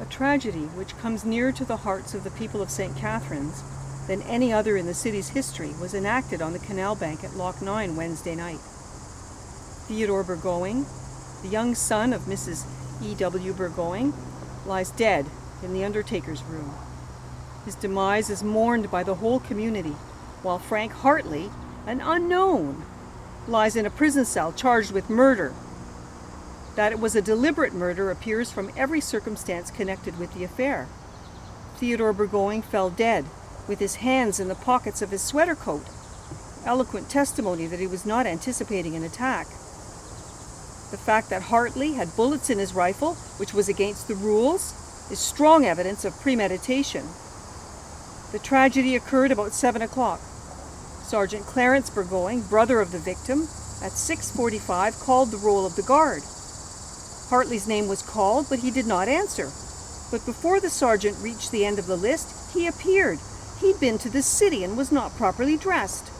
tragedy which comes nearer to the hearts of the people of St. Catharines than any other in the city's history was enacted on the canal bank at Loch 9 Wednesday night. Theodore Burgoyne, the young son of Mrs. E.W. Burgoyne, lies dead in the undertaker's room. His demise is mourned by the whole community, while Frank Hartley, an unknown, lies in a prison cell charged with murder. That it was a deliberate murder appears from every circumstance connected with the affair. Theodore Burgoyne fell dead, with his hands in the pockets of his sweater coat, eloquent testimony that he was not anticipating an attack. The fact that Hartley had bullets in his rifle, which was against the rules, is strong evidence of premeditation. The tragedy occurred about 7 o'clock. Sergeant Clarence Burgoyne, brother of the victim, at 6:45 called the roll of the guard. Hartley's name was called, but he did not answer. But before the sergeant reached the end of the list, he appeared. He'd been to the city and was not properly dressed.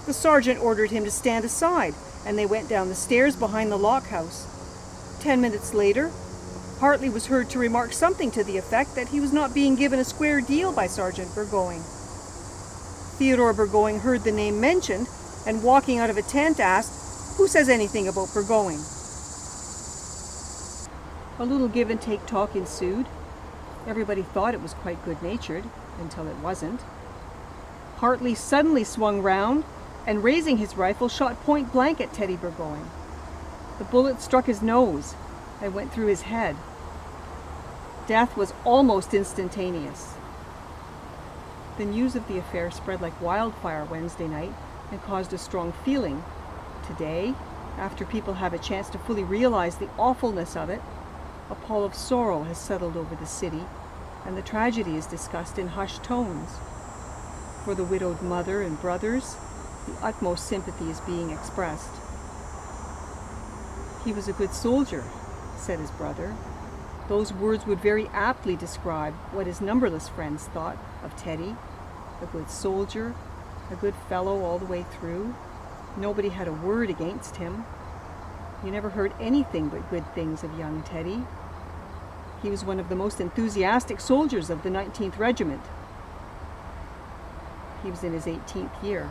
The sergeant ordered him to stand aside, and they went down the stairs behind the lock house. 10 minutes later, Hartley was heard to remark something to the effect that he was not being given a square deal by Sergeant Burgoyne. Theodore Burgoyne heard the name mentioned, and walking out of a tent asked, "Who says anything about Burgoyne?" A little give and take talk ensued. Everybody thought it was quite good-natured, until it wasn't. Hartley suddenly swung round, and raising his rifle, shot point blank at Teddy Burgoyne. The bullet struck his nose and went through his head. Death was almost instantaneous. The news of the affair spread like wildfire Wednesday night and caused a strong feeling. Today, after people have a chance to fully realize the awfulness of it, a pall of sorrow has settled over the city, and the tragedy is discussed in hushed tones. For the widowed mother and brothers, the utmost sympathy is being expressed. "He was a good soldier," said his brother. Those words would very aptly describe what his numberless friends thought of Teddy. A good soldier, a good fellow all the way through. Nobody had a word against him. You never heard anything but good things of young Teddy. He was one of the most enthusiastic soldiers of the 19th Regiment. He was in his 18th year.